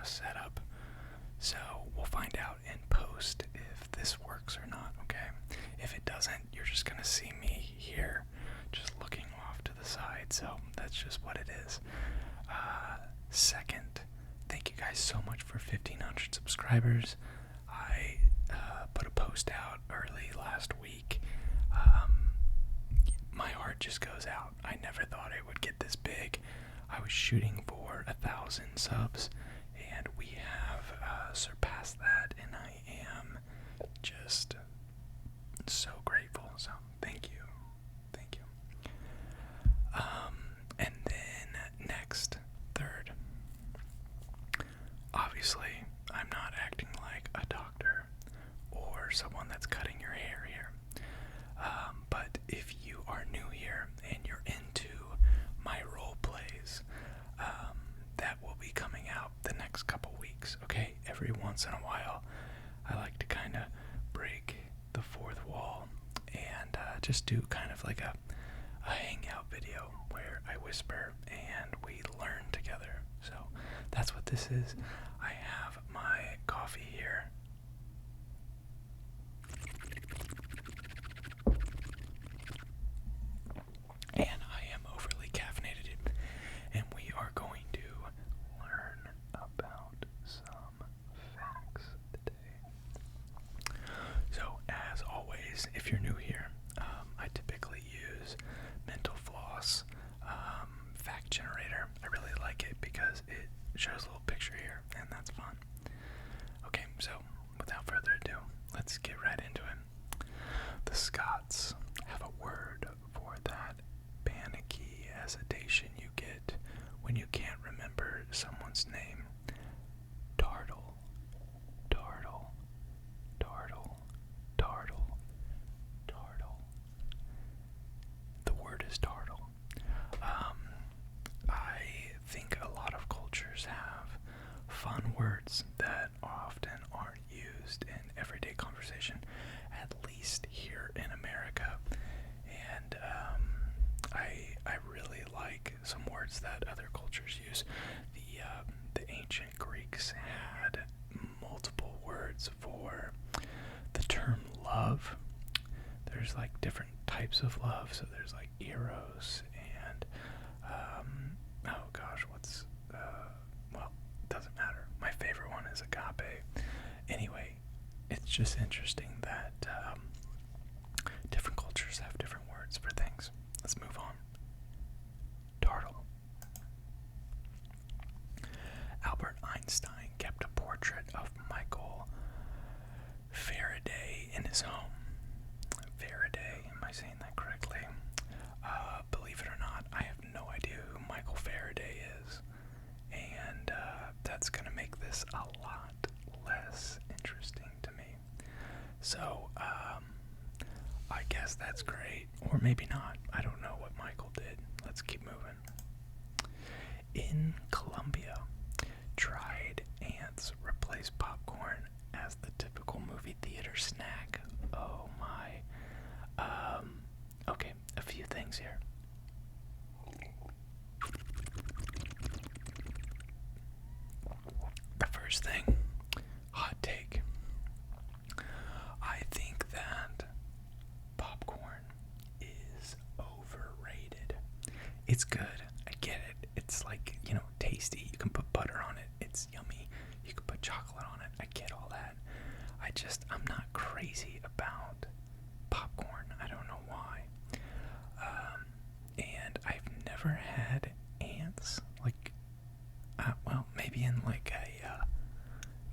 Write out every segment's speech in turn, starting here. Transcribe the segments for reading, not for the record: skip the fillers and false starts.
setup. So we'll find out in post if this works or not, okay? If it doesn't, you're just gonna see me here just looking off to the side, so that's just what it is. Second, thank you guys so much for 1,500 subscribers. I put a post out early last week. My heart just goes out. I never thought it would get this big. I was shooting for 1,000 subs, and we have surpassed that, and I am just so grateful. So thank you. And then next, third, obviously I'm not acting like a doctor or someone that's cutting your hair here. But if you are new here and you're into my role plays, that will be coming out the next couple weeks, okay? Every once in a while, I like to kind of break the fourth wall and just do kind of like a hangout video where I whisper and we learn together. So that's what this is. I have my coffee here. And I am overly caffeinated, and we are going to learn about some facts today. So, as always, if you're new here, I typically use Mental Floss Fact Generator. I really like it because it shows a little picture here, and that's fun. Okay, so without further ado, let's get right into it. The Scots have a word for that panicky hesitation you get when you can't remember someone's name. Dardle, dardle, dardle, dardle, dardle. The word is dardle. I think a lot of cultures have fun words that often aren't used in everyday conversation, at least here in America. And I really like some words that other cultures use. The ancient Greeks had multiple words for the term love. There's like different types of love. So there's like eros and oh gosh, well, it doesn't matter. My favorite one is agape. Anyway, it's just interesting that different cultures have different words for things. Let's move on. Dardle. Albert Einstein kept a portrait of Michael Faraday in his home. Faraday, am I saying that correctly? Believe it or not, I have no idea who Michael Faraday is. And that's going to make this a lot less interesting to me. So, I guess that's great. Or maybe not. I don't know what Michael did. Let's keep moving. In Colombia, dried ants replace popcorn as the typical movie theater snack. Oh my. Okay, a few things here. The first thing, hot take. I think that popcorn is overrated. It's good. I get it. It's like, tasty. You can put butter on it. It's yummy. You can put chocolate on it. I get all that. I'm not crazy about popcorn. I don't know why. And I've never had ants.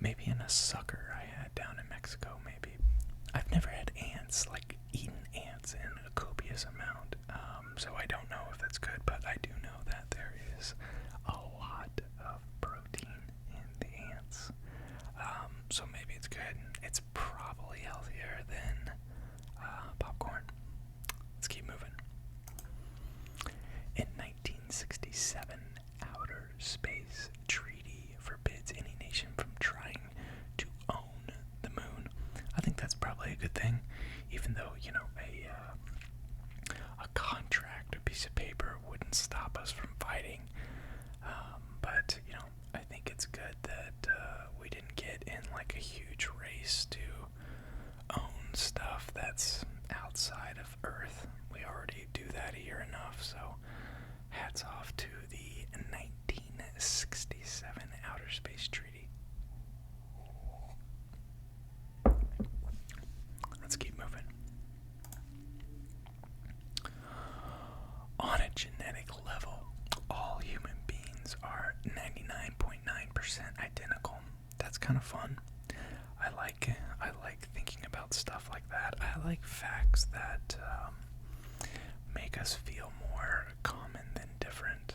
Maybe in a sucker I had down in Mexico, maybe. I've never had ants, eaten ants in a copious amount. So I don't know if that's good, but I do know that there is a lot of protein in the ants. So maybe it's good. It's probably healthier than popcorn. Let's keep moving. In 1967, outer space treaty forbids any nation from trying to own the moon. I think that's probably a good thing, even though, a contract, a piece of paper wouldn't stop us from fighting. in like a huge race to own stuff that's outside of Earth. We already do that here enough, so hats off to the 1967 Outer Space Treaty. Let's keep moving. On a genetic level, all human beings are 99.9% identical. That's kind of fun. I like thinking about stuff like that. I like facts that make us feel more common than different,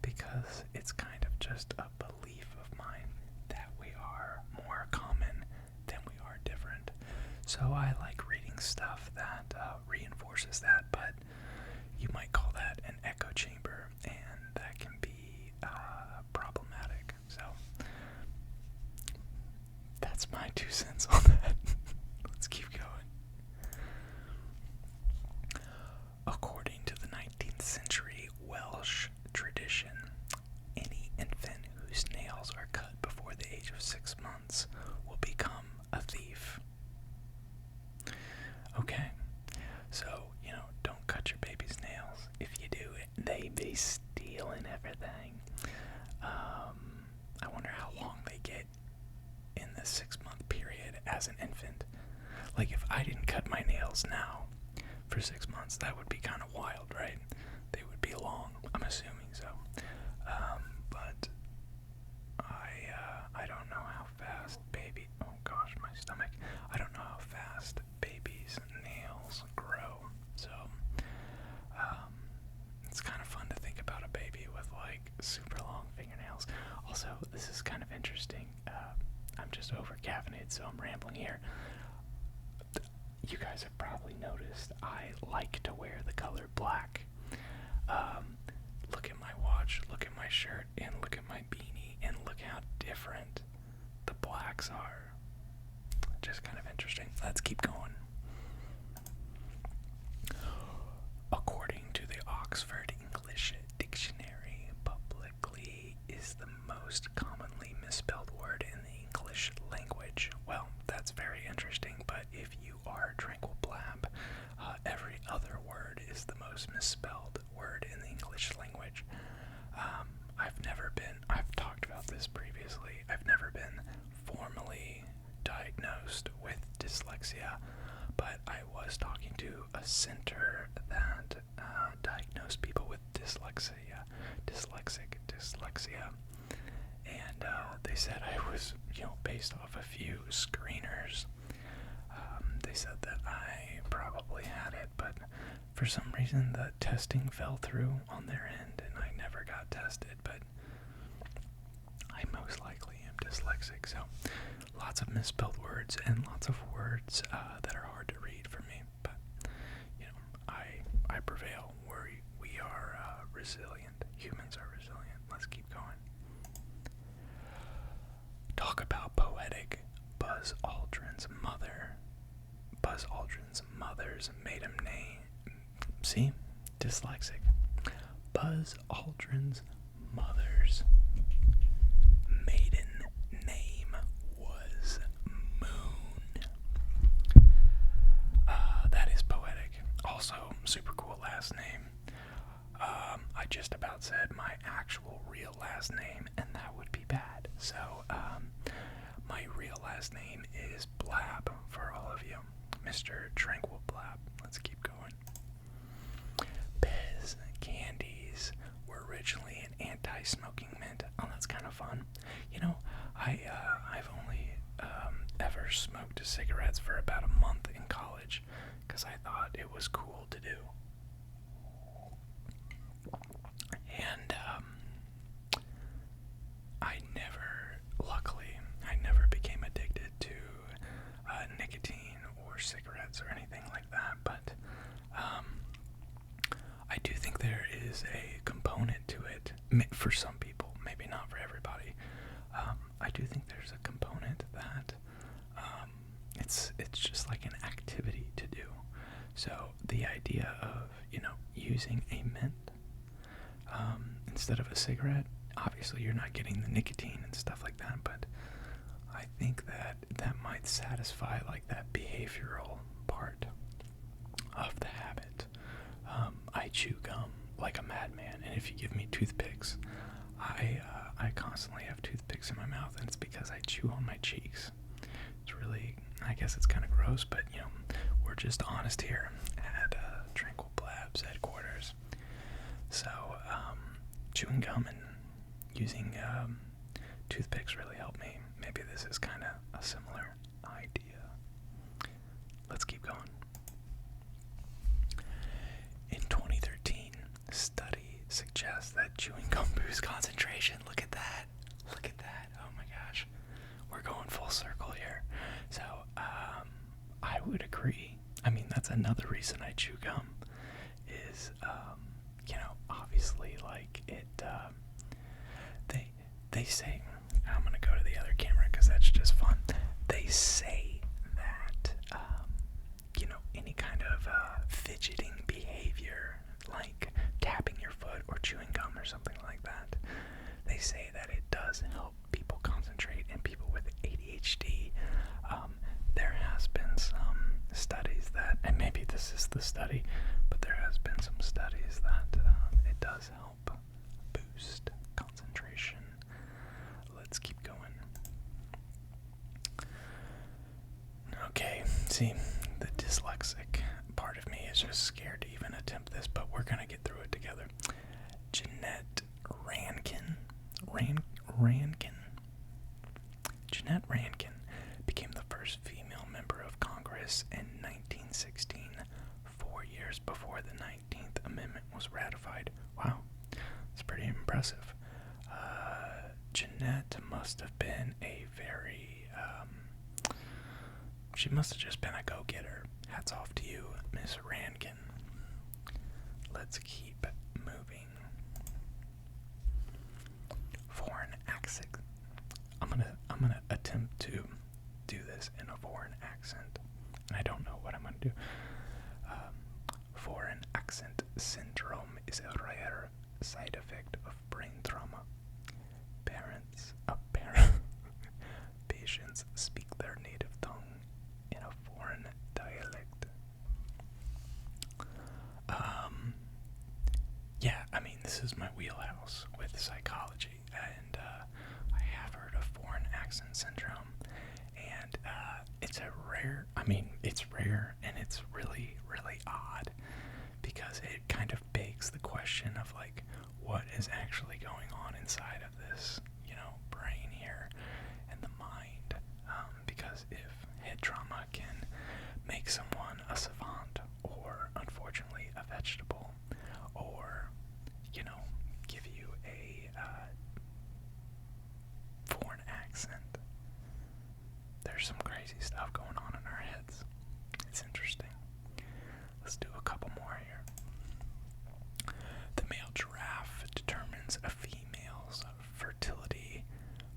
because it's kind of just a belief of mine that we are more common than we are different. So I like reading stuff that reinforces that, but you might call that an echo chamber, and that can be problematic. So that's my 2 cents on that. Let's keep going. According to the 19th century Welsh tradition, any infant whose nails are cut before the age of 6 months will become a thief. Okay, so, don't cut your baby's nails. If you do, they be stealing everything. I wonder how long they get in the 6-month period as an infant. Like, if I didn't cut my nails now for 6 months, that would be kind of wild, right? They would be long, I'm assuming so. But I don't know how fast oh gosh, my stomach. I don't know how fast babies' nails grow. So, it's kind of fun to think about a baby with like super long fingernails. Also, this is kind of interesting. I'm just over caffeinated, so I'm rambling here. You guys have probably noticed I like to wear the color black. Look at my watch, look at my shirt, and look at my beanie, and look how different the blacks are. Just kind of interesting. Let's keep going. According to the Oxford English Dictionary, publicly is the most commonly misspelled word in the English language. Well, that's very interesting, but if you are Tranquil Blab, every other word is the most misspelled word in the English language. I've talked about this previously, I've never been formally diagnosed with dyslexia, but I was talking to a center that diagnosed people with dyslexia, and they said I was, based off a few screeners, they said that I probably had it, but for some reason the testing fell through on their end and I never got tested, but I most likely am dyslexic, so lots of misspelled words and lots of words that are hard to read for me, but I prevail. We are resilient. Humans are resilient. Let's keep going. Talk about poetic. Buzz Aldrin's mother's maiden name. See? Dyslexic. Buzz Aldrin's mother's maiden name was Moon. That is poetic. Also, super cool last name. I just about said my actual real last name, and that would be bad. So, my real last name is Blab for all of you. Mr. Tranquil Blab. Let's keep going. Pez candies were originally an anti-smoking mint. Oh, that's kind of fun. I've only ever smoked cigarettes for about a month in college because I thought it was cool to do. And I never became addicted to nicotine or cigarettes or anything like that, but I do think there is a component to it, for some people, maybe not for everybody. I do think there's a component that it's just like an activity to do. So the idea of, using a mint instead of a cigarette, obviously you're not getting the nicotine and stuff like that, but I think that might satisfy like that behavioral part of the habit. I chew gum like a madman, and if you give me toothpicks, I constantly have toothpicks in my mouth, and it's because I chew on my cheeks. It's really, I guess it's kind of gross, but you know, we're just honest here at Tranquil Blabs headquarters. So, chewing gum and using toothpicks really help me. Maybe this is kind of a similar idea. Let's keep going. In 2013, a study suggests that chewing gum boosts concentration. Look at that. Look at that. Oh my gosh. We're going full circle here. So, I would agree. I mean, that's another reason I chew gum is, you know, obviously, like, it, they say, I'm going to go to the other camera because that's just fun. They say that, you know, any kind of fidgeting behavior, like tapping your foot or chewing gum or something like that, they say that it does help people concentrate, and people with ADHD. There has been some studies that, and maybe this is the study, but there has been some studies that it does help boost concentration. Let's keep going. Okay, see, the dyslexic part of me is just scared to even attempt this, but we're gonna get through it together. Jeanette Rankin became the first female member of Congress in 1916, 4 years before the 19th Amendment was ratified. Wow, that's pretty impressive. Jeanette must have been a very, she must have just been a go-getter. Hats off to you, Miss Rankin. Let's keep moving. Foreign accent. I'm gonna attempt to do this in a foreign accent, and I don't know what I'm gonna do. Foreign accent syndrome is a rare side effect of brain trauma. Patients speak their native tongue in a foreign dialect. Yeah, I mean, this is my wheelhouse with psychology, and I have heard of foreign accent syndrome, and it's rare, and it's really, really odd, because it kind of begs the question of, like, what is actually going on inside of this, you know, brain here and the mind, because if head trauma can make someone a savant, or unfortunately a vegetable, or, you know, give you a foreign accent, there's some crazy stuff going on in our heads. It's interesting. Let's do a couple more here. The male giraffe determines a female's fertility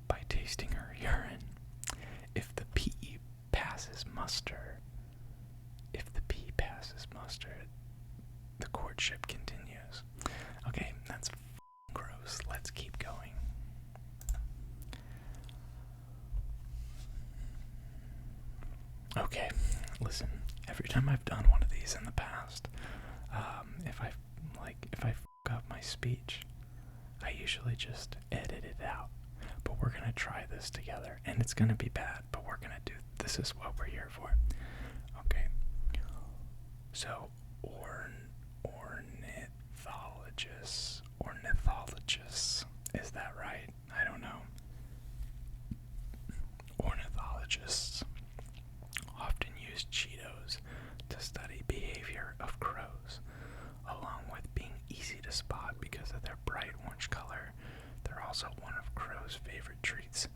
by tasting her urine. If the pee passes muster, the courtship continues. Okay, that's gross. Let's keep going. Okay, listen, every time I've done one of these in the past, if I f up my speech, I usually just edit it out. But we're gonna try this together, and it's gonna be bad, but we're gonna do, this is what we're here for. Okay, so ornithologists, is that right? I don't know. Ornithologists often use Cheetos to study behavior of crows. Along with being easy to spot because of their bright orange color, they're also one of crows' favorite treats.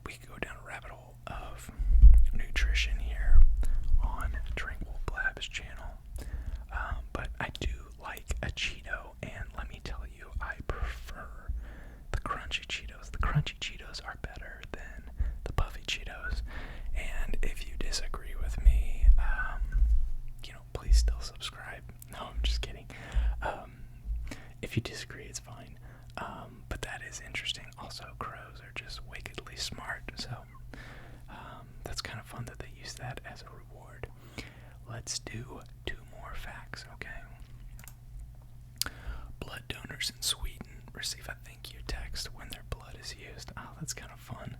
We go down a rabbit hole of nutrition here on Tranquil Blabs channel, but I do like a Cheeto, and let me tell you, I prefer the crunchy Cheetos. The crunchy Cheetos are better than the puffy Cheetos, and if you disagree with me, you know, please still subscribe. No, I'm just kidding. If you disagree, it's fine. But that is interesting. Also, crows are just wickedly smart, so let's do 2 more facts, okay? Blood donors in Sweden receive a thank you text when their blood is used. Oh, that's kind of fun.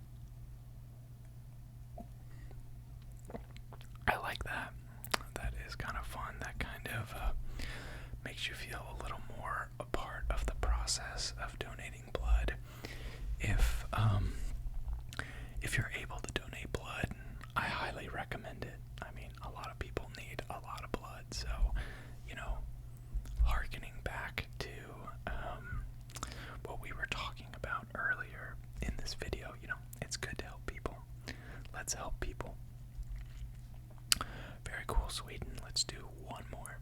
I like that. That is kind of fun. That kind of makes you feel a little more a part of the process of donating blood. If you're able to donate blood, I highly recommend it. I mean, a lot of people need a lot of blood, so, hearkening back to what we were talking about earlier in this video, it's good to help people. Let's help people. Very cool, Sweden. Let's do one more.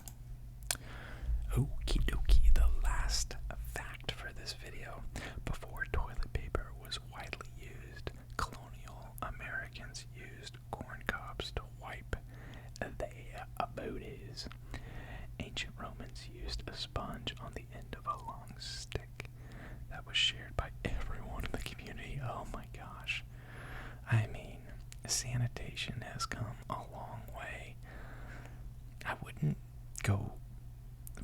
Okie dokie, the last fact for this video. Before toilet paper was widely used, colonial Americans used corn cobs to wipe their booties. Ancient Romans used a sponge on the end of a long stick that was shared by everyone in the community. Oh my gosh. I mean, sanitation has come a long way. I wouldn't go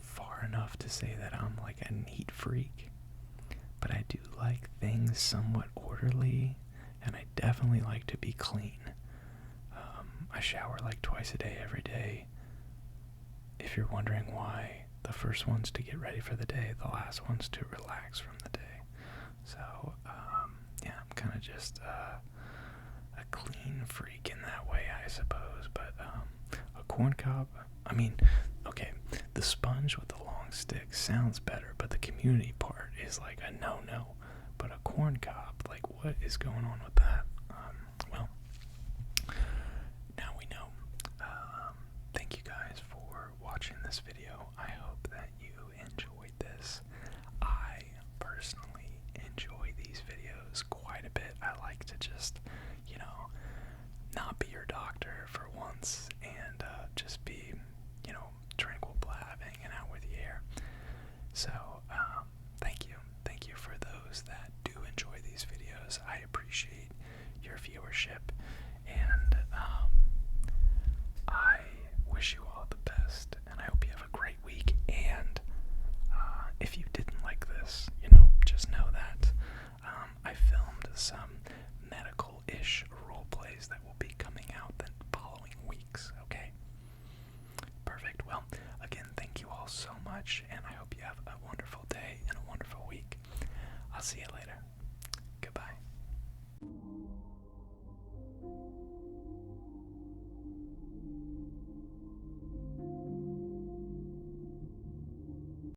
far enough to say that I'm like a neat freak, but I do like things somewhat orderly, and I definitely like to be clean. I shower like twice a day every day. If you're wondering why, the first one's to get ready for the day, the last one's to relax from the day. So, yeah, I'm kind of just a clean freak in that way, I suppose. But a corn cob, I mean, okay, the sponge with the long stick sounds better, but the community part is like a no-no. But a corn cob, like, what is going on with that? Well, now we know. Thank you guys for watching this video. I hope that you enjoyed this. I personally enjoy these videos quite a bit. I like to just, not be your doctor for once and just be, Tranquil Blab hanging out with you here. So, thank you. Thank you for those that do enjoy these videos. I appreciate your viewership, and I wish you all the best, and I hope you have a great week. And if you didn't like this, just know that I filmed some medical-ish role plays that will be coming out the following weeks, okay? Perfect. Well, again, thank you all so much, and I hope you have a wonderful day and a wonderful week. I'll see you later.